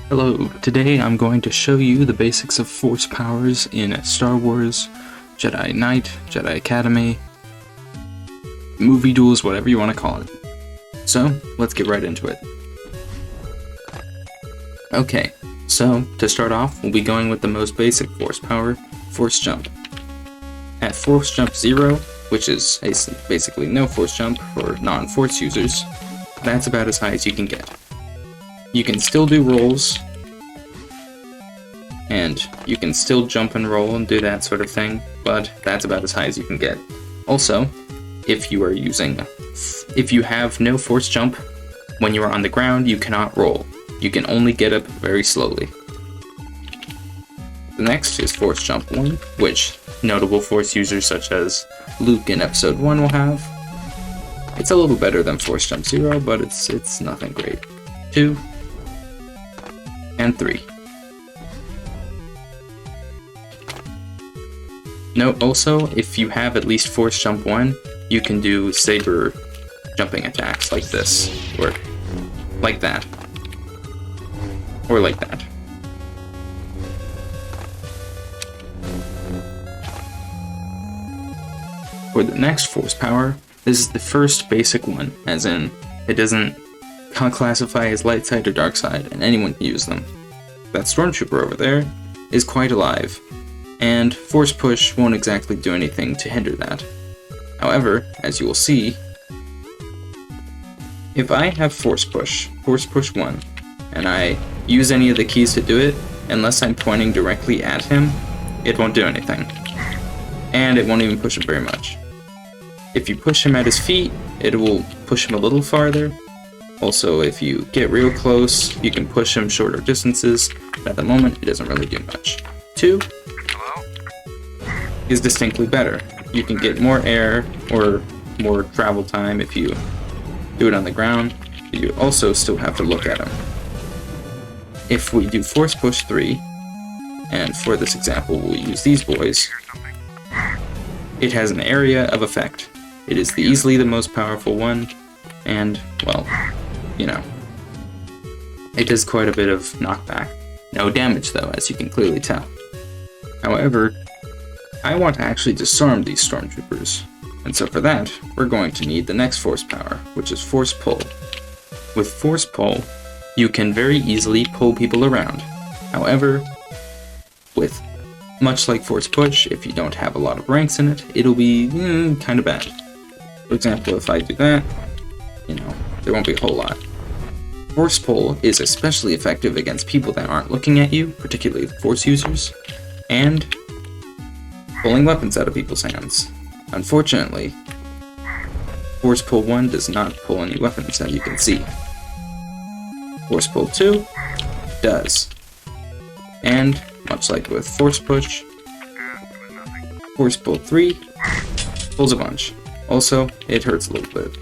Hello, today I'm going to show you the basics of force powers in Star Wars, Jedi Knight, Jedi Academy, movie duels, whatever you want to call it. So, let's get right into it. Okay, so to start off, we'll be going with the most basic force power, Force Jump. At Force Jump 0, which is basically no force jump for non-force users, that's about as high as you can get. You can still do rolls, and you can still jump and roll and do that sort of thing, but that's about as high as you can get. Also, if you have no force jump, when you are on the ground, you cannot roll. You can only get up very slowly. The next is Force Jump 1, which notable force users such as Luke in Episode 1 will have. It's a little better than Force Jump 0, but it's nothing great. 2, and 3. Note also, if you have at least Force Jump 1, you can do Saber jumping attacks like this, or like that, or like that. For the next force power, this is the first basic one, as in, it doesn't classify as light side or dark side, and anyone can use them. That stormtrooper over there is quite alive, and force push won't exactly do anything to hinder that. However, as you will see, if I have force push 1, and I use any of the keys to do it, unless I'm pointing directly at him, it won't do anything. And it won't even push him very much. If you push him at his feet, it will push him a little farther. Also, if you get real close, you can push him shorter distances, but at the moment, it doesn't really do much. 2 is distinctly better. You can get more air or more travel time if you do it on the ground, but you also still have to look at him. If we do Force Push 3, and for this example we'll use these boys, it has an area of effect. It is easily the most powerful one, and, well, you know, it does quite a bit of knockback. No damage though, as you can clearly tell. However, I want to actually disarm these stormtroopers, and so for that, we're going to need the next force power, which is Force Pull. With Force Pull, you can very easily pull people around. However, with much like Force Push, if you don't have a lot of ranks in it, it'll be kind of bad. For example, if I do that, there won't be a whole lot. Force Pull is especially effective against people that aren't looking at you, particularly the Force users, and pulling weapons out of people's hands. Unfortunately, Force Pull 1 does not pull any weapons, as you can see. Force Pull 2 does. And, much like with Force Push, Force Pull 3 pulls a bunch. Also, it hurts a little bit.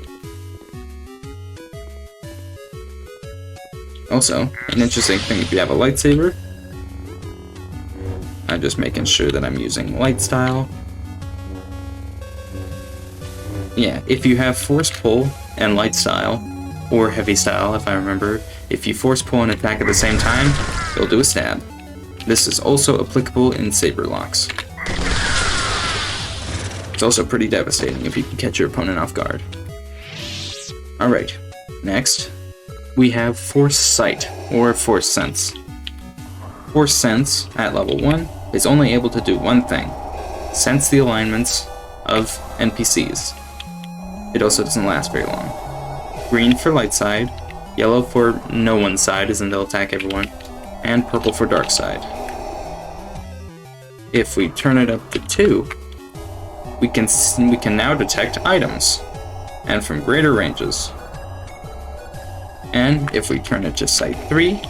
Also, an interesting thing if you have a lightsaber, I'm just making sure that I'm using light style. Yeah, if you have Force Pull and light style, or heavy style if I remember, if you Force Pull and attack at the same time, you'll do a stab. This is also applicable in Saber locks. It's also pretty devastating if you can catch your opponent off guard. Alright, next, we have Force Sight, or Force Sense. Force Sense, at level 1, is only able to do one thing: sense the alignments of NPCs. It also doesn't last very long. Green for light side, yellow for no one's side as in they'll attack everyone, and purple for dark side. If we turn it up to 2, we can now detect items, and from greater ranges. And if we turn it to Sight 3,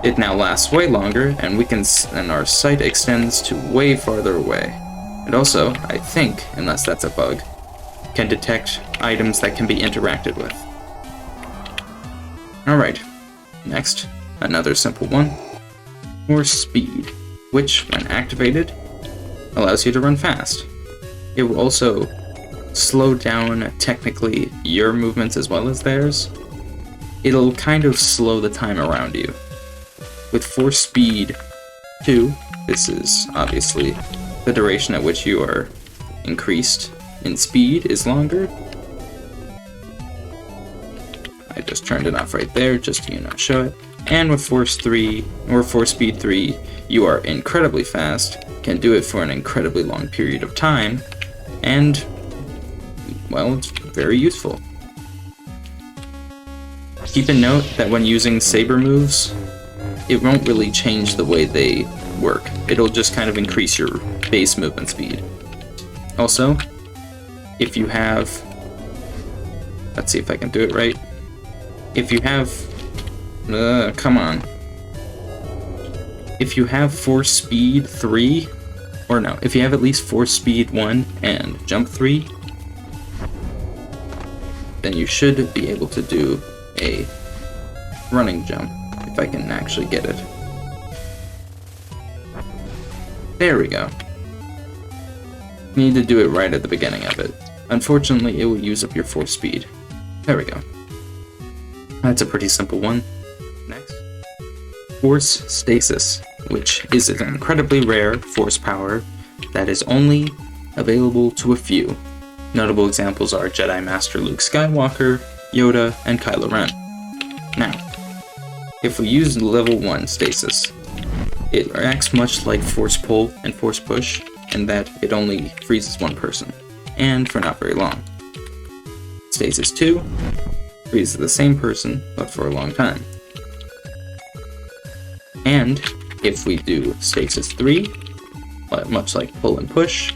it now lasts way longer, and our sight extends to way farther away. And also, I think, unless that's a bug, can detect items that can be interacted with. Alright, next, another simple one, Force Speed, which, when activated, allows you to run fast. It will also slow down technically your movements as well as theirs. it'll kind of slow the time around you. With Force Speed 2, this is obviously the duration at which you are increased in speed is longer. I just turned it off right there just to show it. And with Force Speed 3, you are incredibly fast, can do it for an incredibly long period of time, and, well, it's very useful. Keep in note that when using Saber moves, it won't really change the way they work. It'll just kind of increase your base movement speed. Also, if you have... Let's see if I can do it right. If you have... come on. If you have Force Speed 3, or no, if you have at least Force Speed 1 and Jump 3, then you should be able to do a running jump, if I can actually get it. There we go. You need to do it right at the beginning of it. Unfortunately, it will use up your force speed. There we go. That's a pretty simple one. Next. Force Stasis, which is an incredibly rare force power that is only available to a few. Notable examples are Jedi Master Luke Skywalker, Yoda, and Kylo Ren. Now, if we use level 1 Stasis, it acts much like Force Pull and Force Push, in that it only freezes one person, and for not very long. Stasis 2 freezes the same person, but for a long time. And if we do Stasis 3, much like Pull and Push,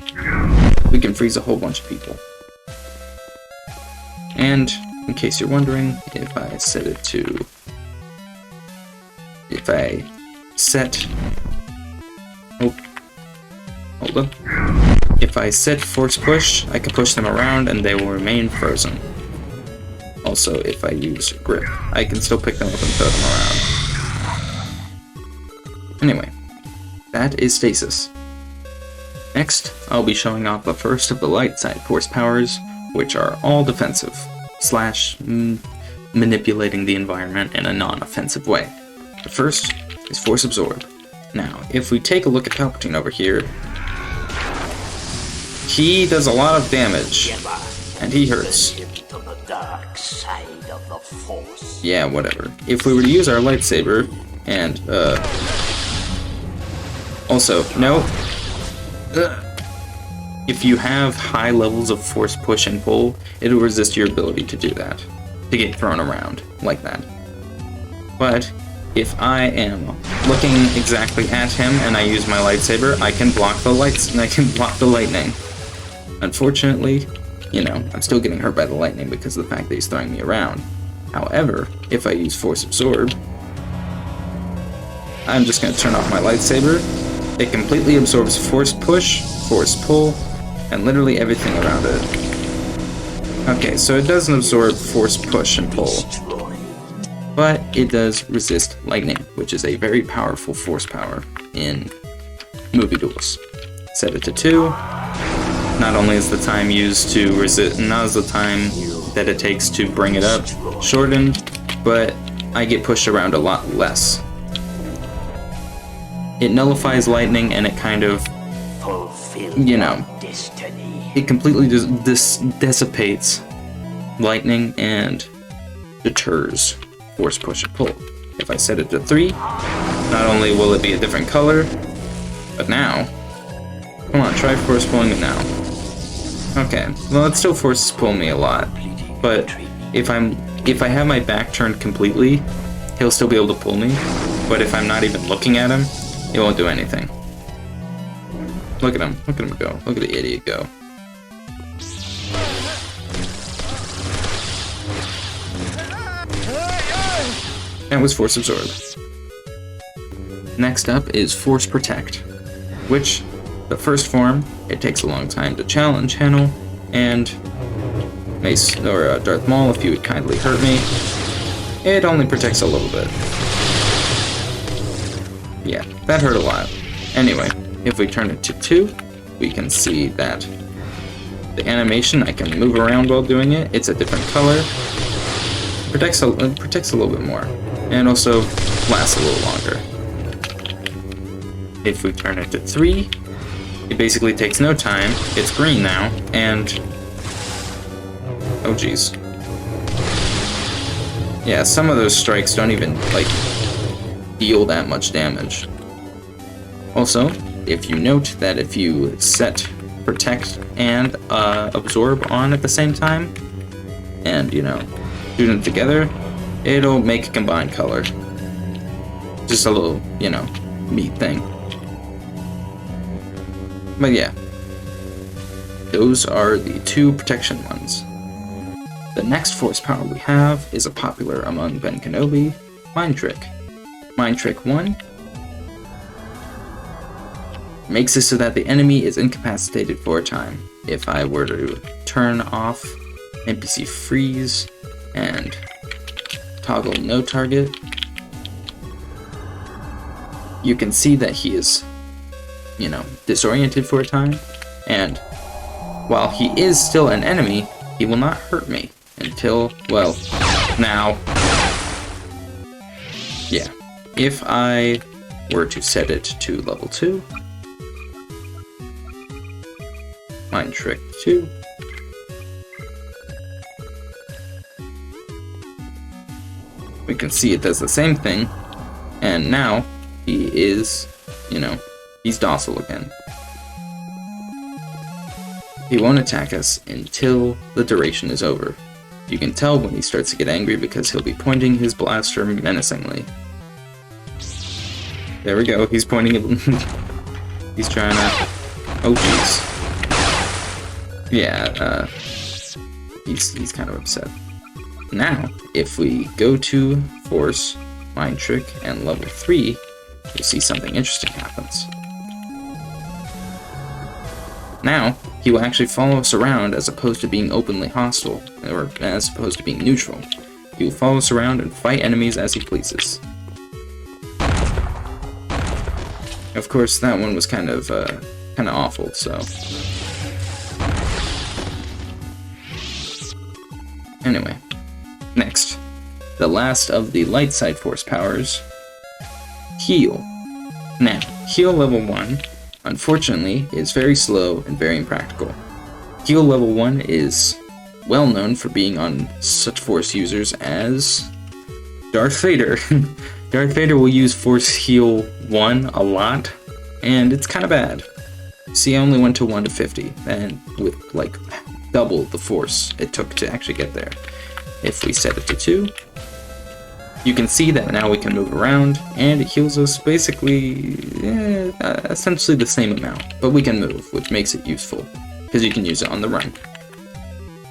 we can freeze a whole bunch of people. And in case you're wondering, if I set it to... If I set... Oh, hold on. If I set Force Push, I can push them around and they will remain frozen. Also, if I use Grip, I can still pick them up and throw them around. Anyway, that is Stasis. Next, I'll be showing off the first of the light side force powers, which are all defensive, / manipulating the environment in a non-offensive way. The first is Force Absorb. Now, if we take a look at Palpatine over here, he does a lot of damage, and he hurts. Yeah, whatever. If we were to use our lightsaber, and, also, no. If you have high levels of force push and pull, it'll resist your ability to do that, to get thrown around, like that. But, if I am looking exactly at him and I use my lightsaber, I can block the lightning. Unfortunately, I'm still getting hurt by the lightning because of the fact that he's throwing me around. However, if I use Force Absorb, I'm just going to turn off my lightsaber. It completely absorbs Force Push, Force Pull, and literally everything around it. Okay, so it doesn't absorb Force Push and Pull, but it does resist lightning, which is a very powerful force power in movie duels. Set it to 2. Not only is the time used to resist, not as the time that it takes to bring it up shortened, but I get pushed around a lot less. It nullifies lightning and it kind of, it completely dissipates lightning and deters force push and pull. If I set it to 3, not only will it be a different color, but now, come on, try force pulling it now. Okay, well it still forces pull me a lot, but if I have my back turned completely, he'll still be able to pull me, but if I'm not even looking at him, it won't do anything. Look at him go, look at the idiot go. That was Force Absorb. Next up is Force Protect, which, the first form, it takes a long time to challenge handle, and Mace or Darth Maul, if you would kindly hurt me, it only protects a little bit. Yeah, that hurt a lot. Anyway, if we turn it to 2, we can see that the animation, I can move around while doing it, it's a different color. protects a little bit more, and also lasts a little longer. If we turn it to 3, it basically takes no time. It's green now, and oh geez. Yeah, some of those strikes don't even, like, deal that much damage. Also, if you note that if you set Protect and Absorb on at the same time, and, you know, do them together, it'll make a combined color. Just a little, you know, neat thing. But yeah, those are the 2 protection ones. The next force power we have is a popular among Ben Kenobi, Mind Trick. Mind Trick 1 makes it so that the enemy is incapacitated for a time. If I were to turn off NPC freeze and toggle no target, you can see that he is, you know, disoriented for a time, and while he is still an enemy, he will not hurt me until, well, now. Yeah, if I were to set it to level 2, Mind Trick 2, we can see it does the same thing, and now he is, you know, he's docile again. He won't attack us until the duration is over. You can tell when he starts to get angry because he'll be pointing his blaster menacingly. There we go, he's pointing it. He's trying to... oh jeez. Yeah, he's kind of upset. Now, if we go to Force, Mind Trick, and level 3, you'll see something interesting happens. Now, he will actually follow us around as opposed to being openly hostile, or as opposed to being neutral. He will follow us around and fight enemies as he pleases. Of course, that one was kind of awful, so... Anyway, next, the last of the light side force powers, Heal. Now, Heal level 1, unfortunately, is very slow and very impractical. Heal level 1 is well known for being on such force users as Darth Vader. Darth Vader will use Force Heal 1 a lot, and it's kind of bad. See, I only went to 1 to 50, and with, like, double the force it took to actually get there. If we set it to 2, you can see that now we can move around, and it heals us basically, essentially the same amount, but we can move, which makes it useful, because you can use it on the run.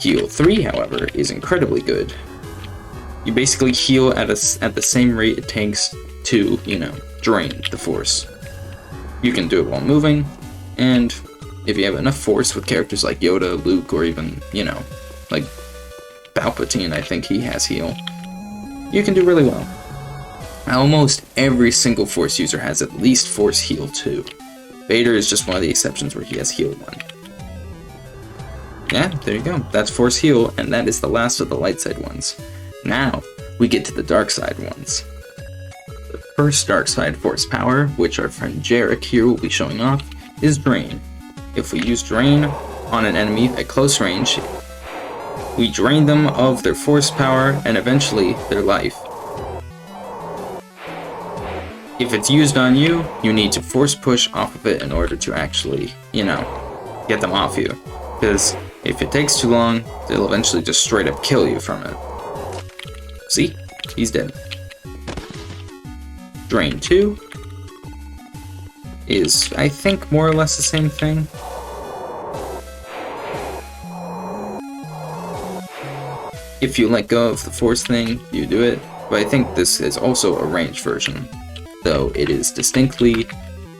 Heal 3, however, is incredibly good. You basically heal at the same rate it takes to, you know, drain the force. You can do it while moving, and if you have enough force with characters like Yoda, Luke, or even, you know, like Palpatine, I think he has heal, you can do really well. Almost every single force user has at least force heal 2. Vader is just one of the exceptions where he has heal 1. Yeah, there you go. That's force heal, and that is the last of the light side ones. Now, we get to the dark side ones. The first dark side force power, which our friend Jarek here will be showing off, is Drain. If we use Drain on an enemy at close range, we drain them of their force power and eventually their life. If it's used on you, you need to force push off of it in order to actually, you know, get them off you. Because if it takes too long, they'll eventually just straight up kill you from it. See? He's dead. Drain 2 is, I think, more or less the same thing. If you let go of the force thing, you do it, but I think this is also a ranged version, though it is distinctly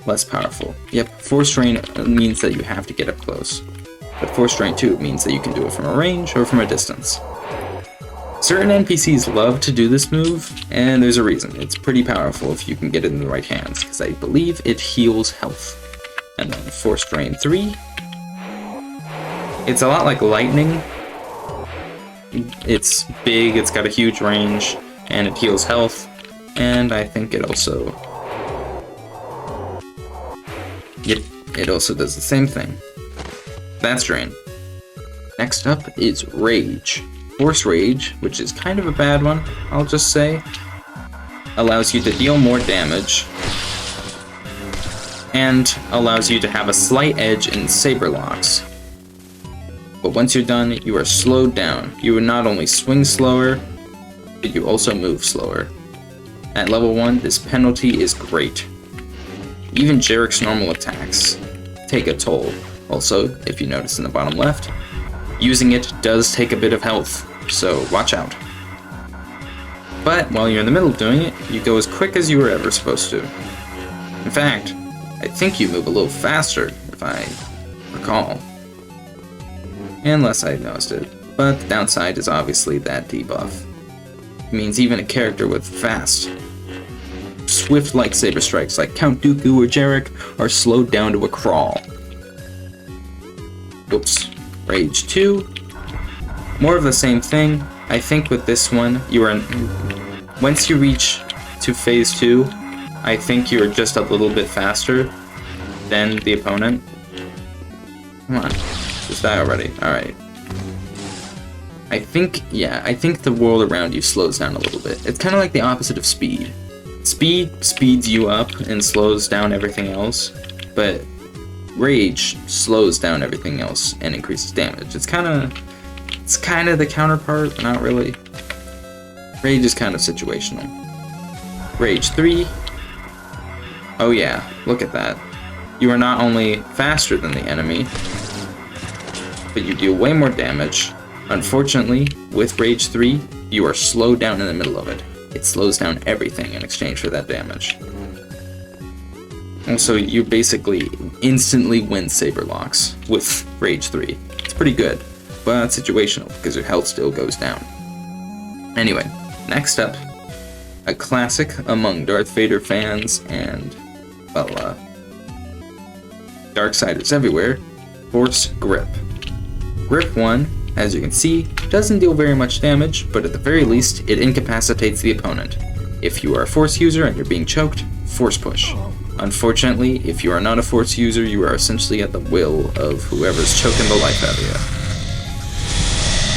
less powerful. Yep, Force Drain means that you have to get up close, but Force Drain 2 means that you can do it from a range or from a distance. Certain NPCs love to do this move, and there's a reason. It's pretty powerful if you can get it in the right hands, because I believe it heals health. And then Force Drain 3, it's a lot like lightning, It's big, it's got a huge range, and it heals health, and I think it also... Yep, it also does the same thing. That's Drain. Next up is Rage. Force Rage, which is kind of a bad one, I'll just say, allows you to deal more damage, and allows you to have a slight edge in Saber locks. But once you're done, you are slowed down. You would not only swing slower, but you also move slower. At level 1, this penalty is great. Even Jarrek's normal attacks take a toll. Also, if you notice in the bottom left, using it does take a bit of health, so watch out. But while you're in the middle of doing it, you go as quick as you were ever supposed to. In fact, I think you move a little faster, if I recall. Unless I noticed it. But the downside is obviously that debuff. It means even a character with fast, swift lightsaber strikes like Count Dooku or Jarrek are slowed down to a crawl. Oops. Rage 2. More of the same thing. I think with this one, once you reach to phase 2, I think you're just a little bit faster than the opponent. Come on. Just die already. Alright. I think the world around you slows down a little bit. It's kind of like the opposite of speed. Speed speeds you up and slows down everything else, but Rage slows down everything else and increases damage. It's kind of the counterpart, but not really. Rage is kind of situational. Rage 3. Oh yeah, look at that. You are not only faster than the enemy, but you deal way more damage. Unfortunately, with Rage 3, you are slowed down in the middle of it. It slows down everything in exchange for that damage. Also, you basically instantly win Saber locks with Rage 3. It's pretty good, but situational because your health still goes down. Anyway, next up, a classic among Darth Vader fans and, well, Darksiders everywhere, Force Grip. Grip 1, as you can see, doesn't deal very much damage, but at the very least, it incapacitates the opponent. If you are a Force user and you're being choked, Force Push. Unfortunately, if you are not a Force user, you are essentially at the will of whoever's choking the life out of you.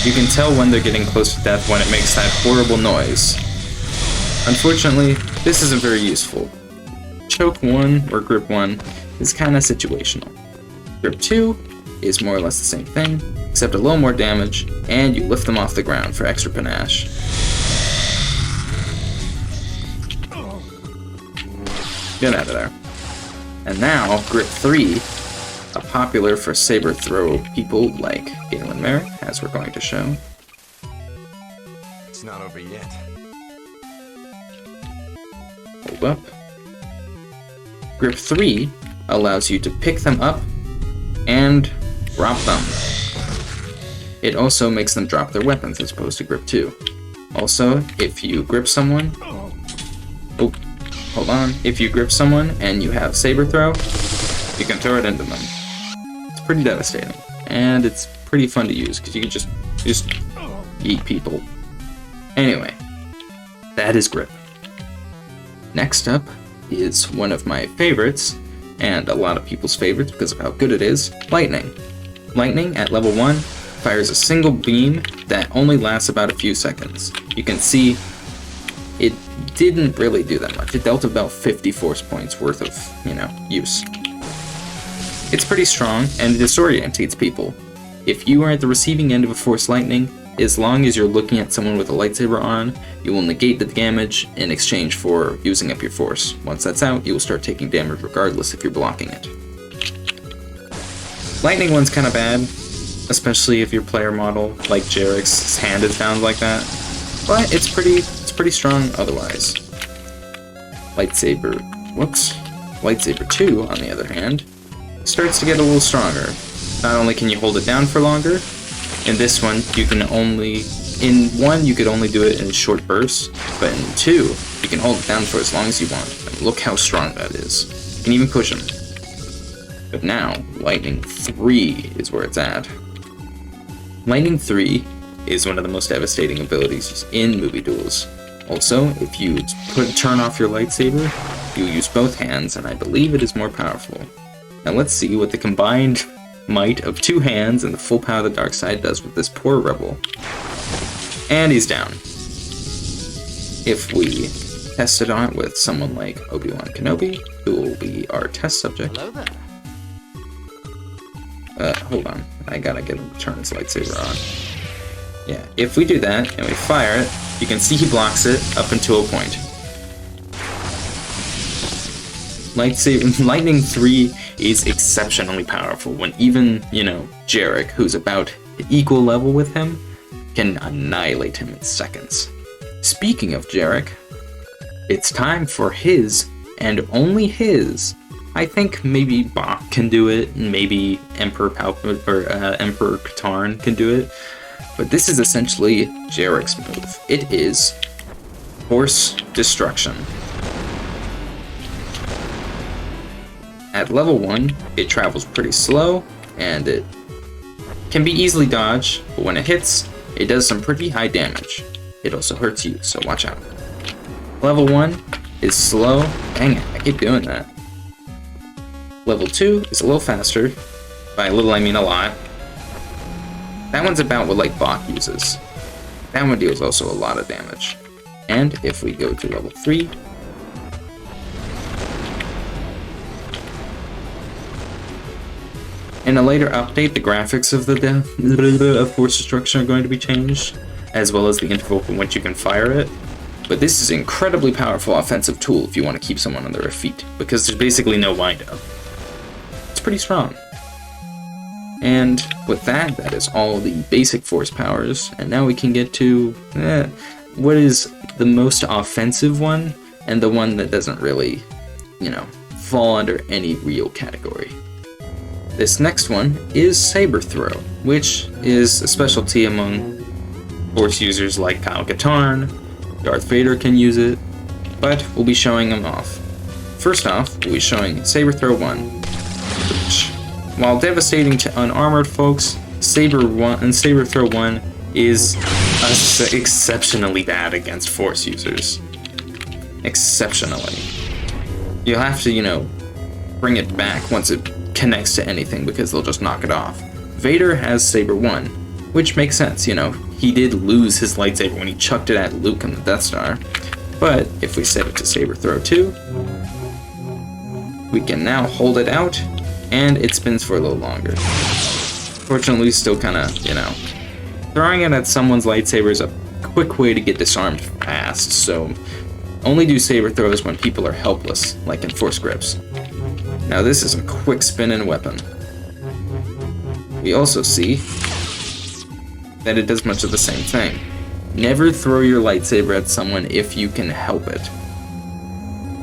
You can tell when they're getting close to death when it makes that horrible noise. Unfortunately, this isn't very useful. Choke 1, or Grip 1, is kinda situational. Grip 2 is more or less the same thing, except a little more damage, and you lift them off the ground for extra panache. Get out of there. And now, Grip 3, a popular for saber throw people like Galen Merrick, as we're going to show. It's not over yet. Hold up. Grip 3 allows you to pick them up and drop them. It also makes them drop their weapons as opposed to Grip 2. Also, if you grip someone... Oh, hold on. If you grip someone and you have Saber Throw, you can throw it into them. It's pretty devastating. And it's pretty fun to use, because you can just eat people. Anyway, that is Grip. Next up is one of my favorites, and a lot of people's favorites because of how good it is, Lightning. Lightning, at level 1, fires a single beam that only lasts about a few seconds. You can see it didn't really do that much. It dealt about 50 force points worth of, use. It's pretty strong, and it disorientates people. If you are at the receiving end of a Force Lightning, as long as you're looking at someone with a lightsaber on, you will negate the damage in exchange for using up your force. Once that's out, you will start taking damage regardless if you're blocking it. Lightning one's kind of bad, especially if your player model, like Jarrek's, hand is bound like that. But it's pretty strong otherwise. Lightsaber 2, on the other hand, starts to get a little stronger. Not only can you hold it down for longer, in this one, you could only do it in short bursts, but in 2, you can hold it down for as long as you want. And look how strong that is. You can even push him. But now, Lightning 3 is where it's at. Lightning 3 is one of the most devastating abilities in movie duels. Also, if you turn off your lightsaber, you use both hands, and I believe it is more powerful. Now let's see what the combined might of 2 hands and the full power of the dark side does with this poor rebel. And he's down. If we test it on with someone like Obi-Wan Kenobi, who will be our test subject. Hello there. Hold on. I gotta get him to turn his lightsaber on. Yeah, if we do that, and we fire it, you can see he blocks it up until a point. Lightning 3 is exceptionally powerful when even, Jarek, who's about equal level with him, can annihilate him in seconds. Speaking of Jarek, it's time for his, and only his. I think maybe Bach can do it, and maybe Emperor Emperor Katarn can do it. But this is essentially Jarek's move. It is Force Destruction. At level 1, it travels pretty slow, and it can be easily dodged, but when it hits, it does some pretty high damage. It also hurts you, so watch out. Level 1 is slow. Dang it, I keep doing that. Level 2 is a little faster. By a little, I mean a lot. That one's about what Bach uses. That one deals also a lot of damage. And if we go to level 3, in a later update, the graphics of the Force Destruction are going to be changed, as well as the interval from which you can fire it. But this is an incredibly powerful offensive tool if you want to keep someone on their feet, because there's basically no wind-up. It's pretty strong. And with that, that is all the basic force powers, and now we can get to what is the most offensive one, and the one that doesn't really, fall under any real category. This next one is Saber Throw, which is a specialty among Force users like Kyle Katarn. Darth Vader can use it, but we'll be showing them off. First off, we'll be showing Saber Throw 1, which, while devastating to unarmored folks, Saber Throw 1 is exceptionally bad against Force users. Exceptionally. You'll have to, bring it back once it connects to anything, because they'll just knock it off. Vader has Saber 1, which makes sense, he did lose his lightsaber when he chucked it at Luke in the Death Star. But if we set it to Saber Throw 2, we can now hold it out, and it spins for a little longer. Fortunately, still kinda, throwing it at someone's lightsaber is a quick way to get disarmed fast, so only do saber throws when people are helpless, like in Force Grips. Now this is a quick spin-in weapon. We also see that it does much of the same thing. Never throw your lightsaber at someone if you can help it.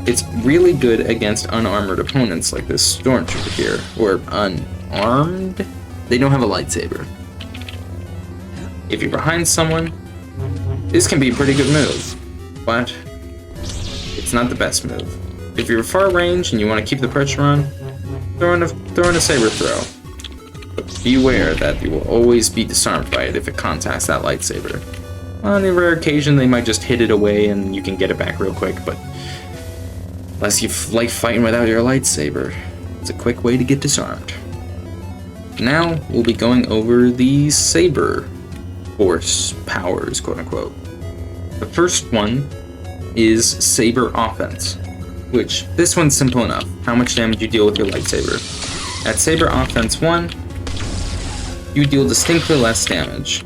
It's really good against unarmored opponents like this Stormtrooper here, or unarmed. They don't have a lightsaber. If you're behind someone, this can be a pretty good move, but it's not the best move. If you're far range and you want to keep the pressure on, throw in a saber throw. But beware that you will always be disarmed by it if it contacts that lightsaber. On a rare occasion, they might just hit it away and you can get it back real quick, but unless you like fighting without your lightsaber, it's a quick way to get disarmed. Now, we'll be going over the Saber Force powers, quote-unquote. The first one is Saber Offense, which, this one's simple enough. How much damage you deal with your lightsaber. At Saber Offense 1, you deal distinctly less damage.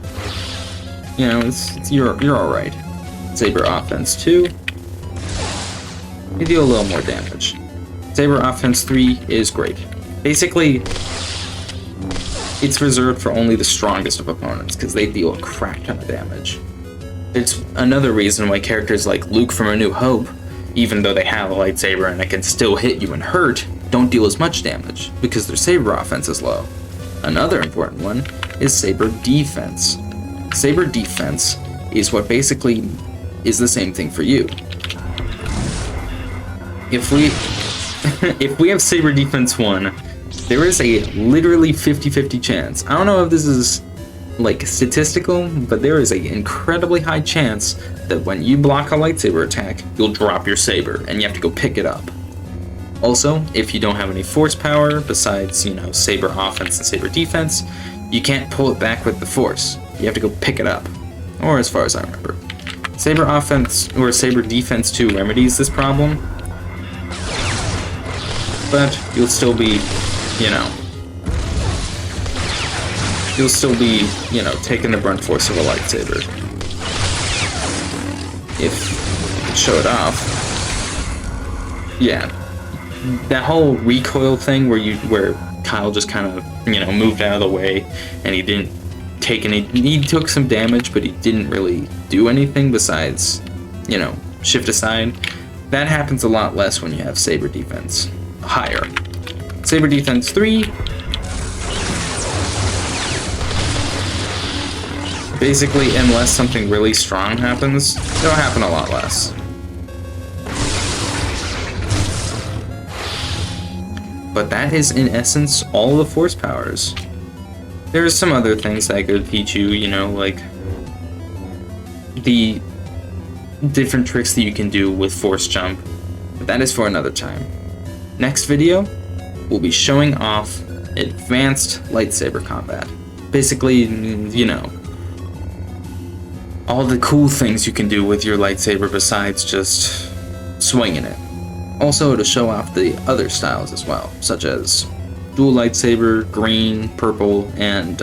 You're alright. Saber Offense 2, you deal a little more damage. Saber Offense 3 is great. Basically, it's reserved for only the strongest of opponents, because they deal a crap ton of damage. It's another reason why characters like Luke from A New Hope, even though they have a lightsaber and it can still hit you and hurt, don't deal as much damage, because their Saber Offense is low. Another important one is Saber Defense. Saber Defense is what basically is the same thing for you. If we have Saber Defense 1, there is a literally 50-50 chance. I don't know if this is like statistical, but there is an incredibly high chance that when you block a lightsaber attack, you'll drop your saber and you have to go pick it up. Also, if you don't have any force power besides, you know, saber offense and saber defense, you can't pull it back with the force. You have to go pick it up. Or as far as I remember. Saber offense or saber defense 2 remedies this problem, but you'll still be, you know, taking the brunt force of a lightsaber. If you could show it off. Yeah. That whole recoil thing where Kyle just kind of, you know, moved out of the way and he didn't take any, he took some damage, but he didn't really do anything besides, you know, shift aside. That happens a lot less when you have saber defense higher. Saber defense 3, basically, unless something really strong happens, it'll happen a lot less. But that is, in essence, all the force powers. There's some other things that I could teach you, you know, like the different tricks that you can do with force jump, but that is for another time. Next video, we'll be showing off advanced lightsaber combat. Basically, you know, all the cool things you can do with your lightsaber besides just swinging it. Also to show off the other styles as well, such as dual lightsaber, green, purple, and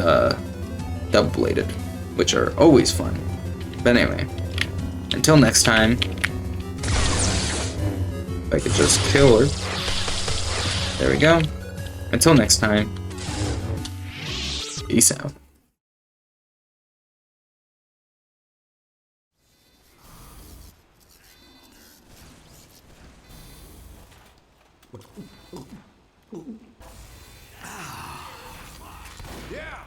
double-bladed, which are always fun. But anyway, until next time, if I could just kill her. There we go. Until next time, peace out. Yeah!